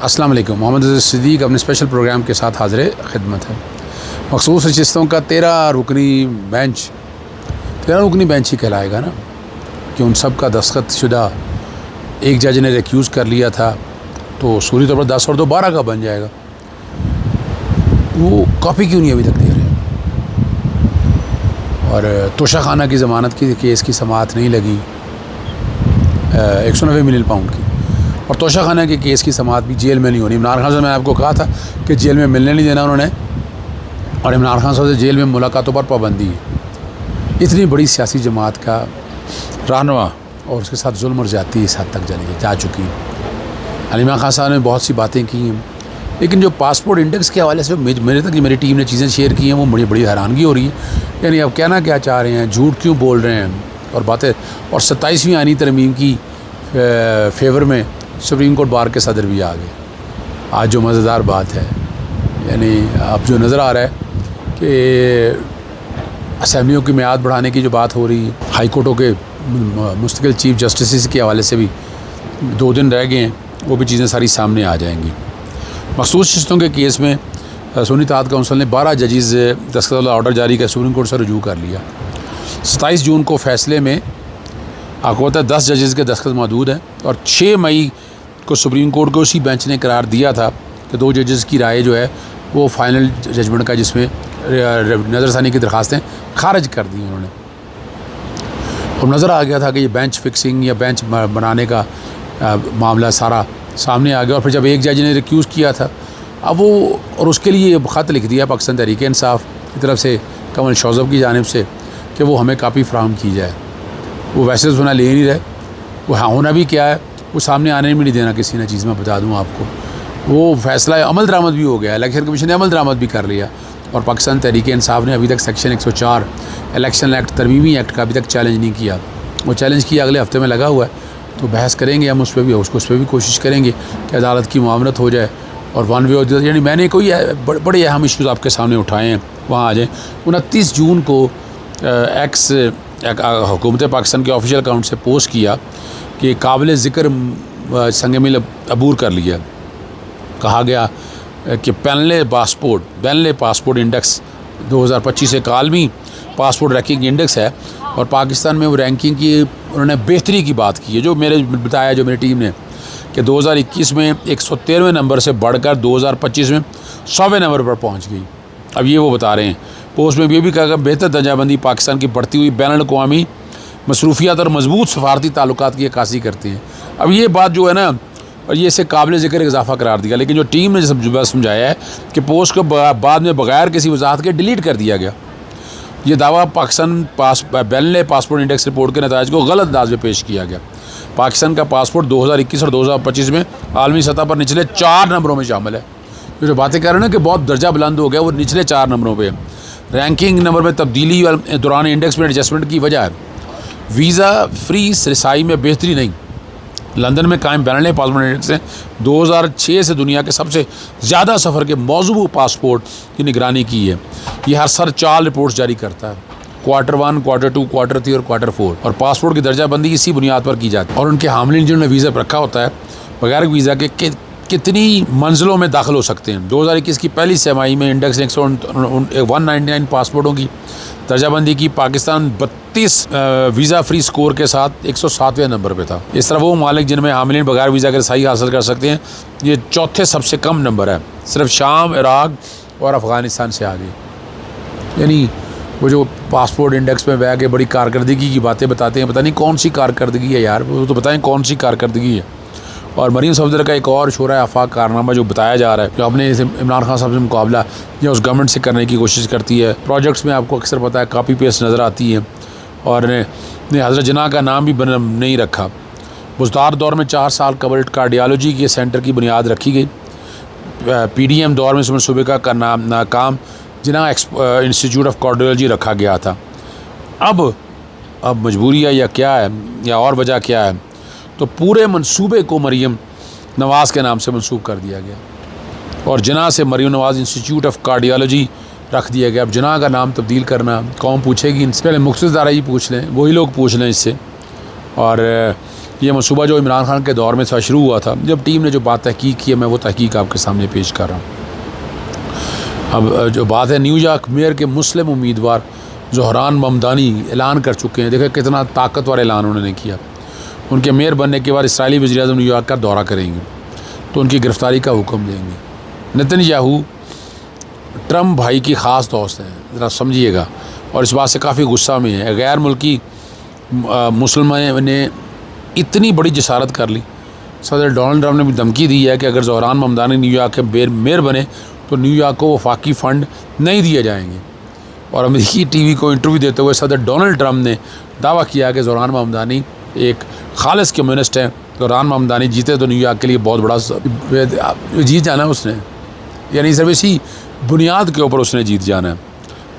अस्सलाम वालेकुम। मोहम्मद सिद्दीक अपने स्पेशल प्रोग्राम के साथ हाज़िर खिदमत है। मखसूस नशिस्तों का 13 रुकनी बेंच ही कहलाएगा ना, कि उन सब का दस्तखत शुदा एक जज ने रिक्यूज़ कर लिया था, तो सूरी तौर पर 10 और 2 12 का बन जाएगा। वो कॉपी क्यों नहीं अभी तक दे रहे? और तोशाखाना की ज़मानत की केस की समाअत नहीं लगी 190 मिलियन पाउंड की, और तोशाखाना के केस की समाअत भी जेल में नहीं होनी। इमरान खान साहब, मैंने आपको कहा था कि जेल में मिलने नहीं देना उन्होंने, और इमरान खान साहब से जेल में मुलाकातों पर पाबंदी है। इतनी बड़ी सियासी जमात का रहनुमा और उसके साथ जुल्म और ज़्यादती इस हद तक जा चुकी है। इमरान खान साहब ने बहुत सी बातें की हैं, लेकिन जो पासपोर्ट इंडेक्स के हवाले से मेरी टीम ने चीज़ें शेयर की हैं, वो बड़ी हैरानगी हो रही है। यानी अब कहना क्या चाह रहे हैं, झूठ क्यों बोल रहे हैं और बातें। और 27वीं आईनी तरमीम की फेवर में सुप्रीम कोर्ट बार के सदर भी आ गए। आज जो मज़ेदार बात है, यानी अब जो नज़र आ रहा है कि असेंबलियों की मियाद बढ़ाने की जो बात हो रही है, हाई कोर्टों के मुस्तकिल चीफ जस्टिस के हवाले से भी 2 दिन रह गए हैं, वो भी चीज़ें सारी सामने आ जाएंगी। मखसूस नशिस्तों के केस में सुन्नी इत्तेहाद काउंसिल ने 12 जजेस दस्तखत वाला ऑर्डर जारी कर सुप्रीम कोर्ट से रुजू कर लिया। 27 जून को फ़ैसले में आपको पता है 10 जजेस के दस्तखत मौजूद हैं, और 6 मई को सुप्रीम कोर्ट को उसी बेंच ने करार दिया था कि 2 जजेस की राय जो है वो फाइनल जजमेंट का, जिसमें नज़रसानी की दरखास्तें खारिज कर दी उन्होंने। और नज़र आ गया था कि ये बेंच फिक्सिंग या बेंच बनाने का मामला सारा सामने आ गया। और फिर जब एक जज ने रिक्यूज़ किया था, अब वो और उसके लिए ख़त लिख दिया पाकिस्तान तहरीक इंसाफ की तरफ से कमल शौज़ब की जानिब से कि वो हमें कापी फ्राहम की जाए। वो वैसे तो सुना ले नहीं रहे, वो हाँ होना भी क्या है, वो सामने आने में नहीं देना किसी ने चीज़। मैं बता दूँ आपको, वो फ़ैसला अमल दरामद भी हो गया, इलेक्शन कमीशन ने अमल दरामद भी कर लिया, और पाकिस्तान तहरीक इंसाफ ने अभी तक सेक्शन 104 इलेक्शन एक्ट तरमीमी एक्ट का अभी तक चैलेंज नहीं किया। वो चैलेंज किया अगले हफ्ते में लगा हुआ है, तो बहस करेंगे हम उस पर भी, उस पर भी कोशिश करेंगे कि अदालत की मामलत हो जाए और वन वे हो जाए। यानी मैंने कोई बड़े अहम इश्यूज़ आपके सामने उठाए हैं, वहाँ आ जाएँ। 29 जून को एक्स हुकूमत पाकिस्तान के ऑफिशियल अकाउंट से पोस्ट किया कि काबिल ज़िक्र संग मिल अबूर कर लिया। कहा गया कि बैनले पासपोर्ट इंडेक्स 2025 एक आलमी पासपोर्ट रैंकिंग इंडेक्स है, और पाकिस्तान में वो रैंकिंग की उन्होंने बेहतरी की बात की है। जो मेरी टीम ने कि 2021 में 113वें नंबर से बढ़कर 2025 में 100वें नंबर पर पहुंच गई। अब ये वो बता रहे हैं, पोस्ट में ये भी कहा कि बेहतर दर्जाबंदी पाकिस्तान की बढ़ती हुई बैनुल-अक़वामी मसरूफियात और मजबूत सफारती ताल्लुकात की अक्कासी करती हैं। अब ये बात जो है ना, और ये इसे काबिल ज़िक्र इजाफा करार दिया, लेकिन जो टीम ने समझाया है कि पोस्ट को बाद में बगैर किसी वजाहत के डिलीट कर दिया गया। ये दावा पाकिस्तान बैनले पासपोर्ट इंडेक्स रिपोर्ट के नताइज को गलत अंदाज में पेश किया गया। पाकिस्तान का पासपोर्ट 2021 और 2025 में आलमी सतह पर निचले 4 नंबरों में शामिल है। जो बातें कर रहे हैं ना कि बहुत दर्जा बुलंद हो गया, वो निचले 4 नंबरों पे रैंकिंग नंबर में तब्दीली दौरान इंडेक्स में एडजस्टमेंट की वजह है। वीज़ा फ्री रसाई में बेहतरी नहीं। लंदन में कायम बैनल पासपोर्ट इंडेक्स ने 2006 से दुनिया के सबसे ज़्यादा सफ़र के मौजूद पासपोर्ट की निगरानी की है। ये हर साल 4 रिपोर्ट्स जारी करता है, Q1, Q2, Q3 और Q4, और पासपोर्ट की दर्जाबंदी इसी बुनियाद पर की जाती है। और उनके हामिलीन जिन्होंने वीज़ा पर रखा होता है, बगैर वीज़ा के कितनी मंजिलों में दाखिल हो सकते हैं। 2021 की पहली छमाही में इंडेक्स ने 199 पासपोर्टों की दर्जाबंदी की। पाकिस्तान 32 वीज़ा फ्री स्कोर के साथ 107वें नंबर पे था। इस तरह वो मालिक जिनमें हामिलीन बगैर वीज़ा के रसाई हासिल कर सकते हैं, ये चौथे सबसे कम नंबर है, सिर्फ शाम, इराक और अफ़गानिस्तान से आगे। यानी वो जो पासपोर्ट इंडेक्स में बह के बड़ी कारकर्दगी की बातें बताते हैं, पता नहीं कौन सी कारकर्दगी है यार, वो तो बताएं कौन सी कारकर्दगी है। और मरीम सफदर का एक और शोरा आफाक कारनामा जो बताया जा रहा है, जो अपने इमरान खान साहब से मुकाबला या उस गवर्नमेंट से करने की कोशिश करती है। प्रोजेक्ट्स में आपको अक्सर पता है कापी पेस्ट नज़र आती है, और ने हज़रत जना का नाम भी नहीं रखा। बुज़दार दौर में 4 साल कबल कार्डियोलॉजी के सेंटर की बुनियाद रखी गई। PDM दौर में सूबे का नाकाम जना इंस्टीट्यूट ऑफ कार्डियोलॉजी रखा गया था। अब मजबूरी है या क्या है, या और वजह क्या है, तो पूरे मंसूबे को मरीम नवाज़ के नाम से मंसूब कर दिया गया, और जना से मरीम नवाज़ इंस्टीट्यूट ऑफ कार्डियोलॉजी रख दिया गया। अब जना का नाम तब्दील करना कौन पूछेगी इनसे? पहले मुख्तसर दारा ही पूछ लें, वही लोग पूछ लें इससे। और ये मनसूबा जो इमरान खान के दौर में था शुरू हुआ था, जब टीम ने जो बात तहकीक की है मैं वो तहकीक आपके सामने पेश कर रहा हूँ। अब जो बात है न्यूयॉर्क मेयर के मुस्लिम उम्मीदवार ज़ोहरान ममदानी ऐलान कर चुके हैं। देखिए कितना ताकतवर ऐलान उन्होंने किया। उनके मेयर बनने के बाद इसराइली वज़ीर-ए-आज़म न्यूयॉर्क का दौरा करेंगे तो उनकी गिरफ़्तारी का हुक्म देंगे। नेतन्याहू ट्रम्प भाई की ख़ास दोस्त हैं, ज़रा समझिएगा, और इस बात से काफ़ी गुस्सा में है। गैर मुल्की मुसलमान ने इतनी बड़ी जसारत कर ली। सदर डोनाल्ड ट्रम्प ने भी धमकी दी है कि अगर ज़ोहरान ममदानी न्यूयॉर्क के मेयर बने तो न्यूयॉर्क को वफाकी फ़ंड नहीं दिए जाएंगे। और अमेरिकी टीवी को इंटरव्यू देते हुए सदर डोनाल्ड ट्रम्प ने दावा किया कि ज़ोहरान ममदानी एक खालिस कम्युनिस्ट हैं। ज़ोहरान ममदानी जीते तो न्यूयॉर्क के लिए बहुत बड़ा जीत जाना है उसने, यानी सिर्फ इसी बुनियाद के ऊपर उसने जीत जाना है।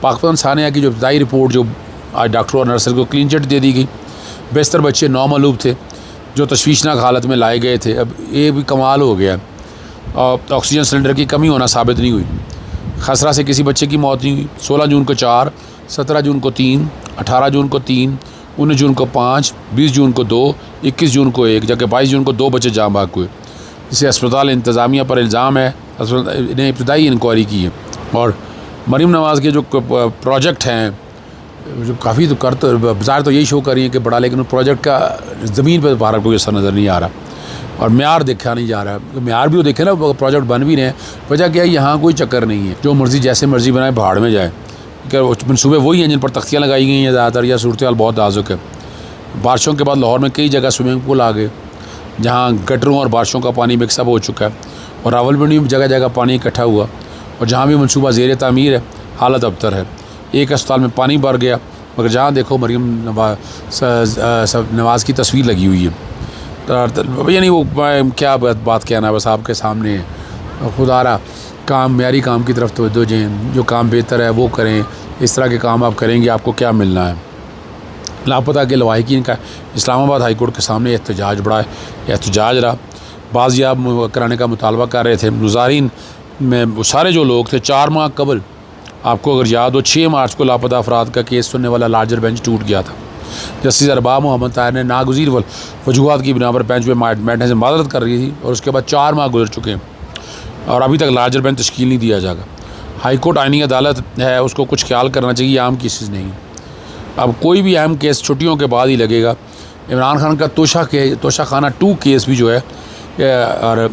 पाकिस्तान सानिया की जो इब्तदाई रिपोर्ट जो आज डॉक्टर और नर्सर को क्लीन चिट दे दी गई। बेशतर बच्चे नौमालूम थे जो तशवीशनाक हालत में लाए गए थे। अब ये भी कमाल हो गया, और ऑक्सीजन सिलेंडर की कमी होना साबित नहीं हुई। खसरा से किसी बच्चे की मौत नहीं हुई। 16 जून को 4, 17 जून को 3, 18 जून को 3, 19 जून को 5, 20 जून को 2, 21 जून को 1, जबकि 22 जून को 2 बच्चे जाँ बाग हुए। इसे अस्पताल इंतज़ामिया पर इल्ज़ाम है, इन्हें इब्तदाई इंक्वायरी की है। और मरीम नवाज़ के जो प्रोजेक्ट हैं जो काफ़ी तो बाज़ार तो यही शो कर रही है कि बड़ा, लेकिन प्रोजेक्ट का ज़मीन पर भारत कोई असर नज़र नहीं आ रहा और म्यार देखा नहीं जा रहा। म्यार भी वो देखे ना, प्रोजेक्ट बन भी रहे हैं। वजह क्या है, यहाँ कोई चक्कर नहीं है। जो मर्ज़ी जैसे मर्ज़ी बनाए भाड़ में जाए। क्या मनसूबे वही हैं जिन पर तख्तियाँ लगाई गई हैं ज़्यादातर, या सूरत हाल बहुत नाजुक है। बारिशों के बाद लाहौर में कई जगह स्विमिंग पूल आ गए जहाँ गटरों और बारिशों का पानी मिक्सअप हो चुका है, और रावलपिंडी में जगह जगह पानी इकट्ठा हुआ, और जहाँ भी मनसूबा ज़ेर तामीर है हालत अबतर है। एक अस्पताल में पानी भर गया, मगर जहाँ देखो मरीम नवाज़ की तस्वीर लगी हुई है। यानी वो क्या बात कहना है, बस आपके सामने है। खुदारा काम म्यारी काम की तरफ तवज्जो दें, जो काम बेहतर है वो करें। इस तरह के काम आप करेंगे आपको क्या मिलना है। लापता के लवाहिकीन का इस्लामाबाद हाई कोर्ट के सामने एहतजाज बढ़ा है। एहतजाज रहा, बाज़ियाब कराने का मुतालबा कर रहे थे। मुज़ाहिरीन में वो सारे जो लोग थे, 4 माह कबल, आपको अगर याद हो 6 मार्च को लापता अफराद का केस सुनने वाला लार्जर बेंच टूट गया था। जस्टिस अरबाब मोहम्मद ताहिर ने नागुज़ीर वजूहात की बिना पर बेंच में बैठने से माजरत कर रही थी, और उसके बाद 4 माह गुजर चुके हैं और अभी तक लार्जर बेंच तश्कील नहीं दिया जाएगा। हाई कोर्ट आइनी अदालत है, उसको कुछ ख्याल करना चाहिए, आम केसेस नहीं। अब कोई भी अहम केस छुट्टियों के बाद ही लगेगा। इमरान खान का तोशाखाना 2 केस भी जो है, और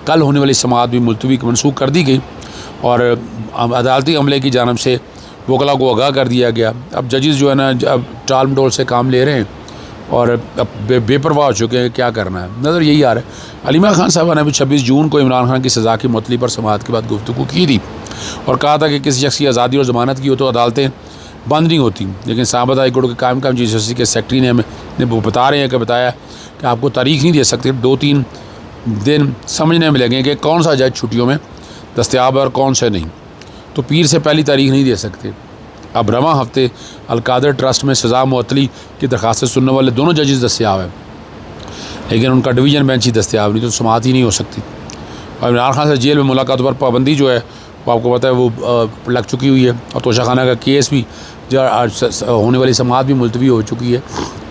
कल होने वाली समाअत भी मुलतवी मनसूख कर दी गई, और अदालती अमले की जानिब से वकला को आगाह कर दिया गया। अब जजेस जो है ना, अब टाल मटोल से काम ले रहे हैं और अब बेपरवाह हो चुके हैं, क्या करना है। नज़र यही आ रहा है। हलीमा खान साहबा ने भी 26 जून को इमरान खान की सज़ा की मुअत्तली पर समाअत के बाद गुफ्तगू की थी और कहा था कि किसी शख्स की आज़ादी और ज़मानत की हो तो अदालतें बंद नहीं होती। लेकिन इस्लामाबाद हाई कोर्ट के कायम चीफ जस्टिस के सेक्रेटरी ने वो बता रहे हैं कि बताया कि आपको तारीख नहीं दे सकते, 2-3 दिन समझने में लगेंगे कि कौन सा जज छुट्टियों में दस्तयाब है और कौन से नहीं, तो पीर से पहली तारीख नहीं दे सकते। अब रवां हफ्ते अलकादर ट्रस्ट में सज़ा मुअत्तली की दरख्वास्त सुनने वाले दोनों जजेस दस्तयाब हैं, लेकिन उनका डिवीज़न बेंच ही दस्तयाब नहीं, तो समाअत ही नहीं हो सकती। और इमरान खान से जेल में मुलाकात पर पाबंदी जो है वो आपको पता है वो लग चुकी हुई है, और तोशाखाना का केस भी जो होने वाली समाअत भी मुलतवी हो चुकी है।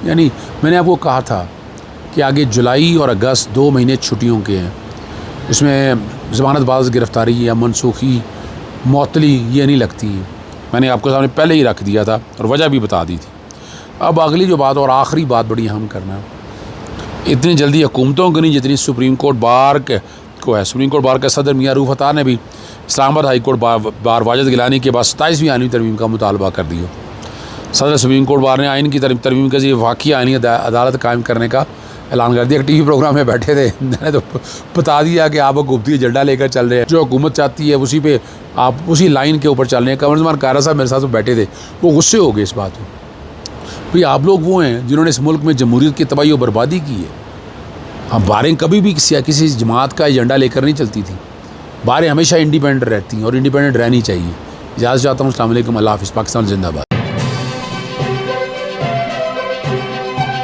यानी मैंने आपको कहा था कि आगे जुलाई और अगस्त 2 महीने छुट्टियों के हैं, इसमें ज़मानतबाज गिरफ़्तारी या मनसूखी मुअत्तली ये नहीं लगती है। मैंने आपको सामने पहले ही रख दिया था और वजह भी बता दी थी। अब अगली जो बात और आखिरी बात बड़ी अहम करना है, इतनी जल्दी हुकूमतों को नहीं जितनी सुप्रीम कोर्ट बार को है। सुप्रीम कोर्ट बार के सदर मियाँ रूफ अता ने भी Islamabad high court bar Wajid Gilani के बाद 27वीं आइनी तरमीम का मुतालबा कर दिया। सदर सुप्रीम कोर्ट बार ने आइन की तरमीम के जरिए वाक़ई आइनी अदालत कायम करने का ऐलान कर दिया। टीवी प्रोग्राम में बैठे थे, मैंने तो बता दिया कि आप हुकूमती एजेंडा लेकर चल रहे हैं, जो हुकूमत चाहती है उसी पे आप उसी लाइन के ऊपर चल रहे हैं। कमरज़मान कारा साहब मेरे साथ तो बैठे थे, वो गुस्से हो गए इस बात में। भाई आप लोग वो हैं जिन्होंने इस मुल्क में जमहूरियत की तबाही और बर्बादी की है। हम बारें कभी भी किसी जमात का एजेंडा लेकर नहीं चलती थी। बारें हमेशा इंडिपेंडेंट रहती हैं और इंडिपेंडेंट रहनी चाहिए। इजाज़त चाहता हूँ। अस्सलाम वालेकुम, अल्लाह हाफ़िज़। पाकिस्तान जिंदाबाद।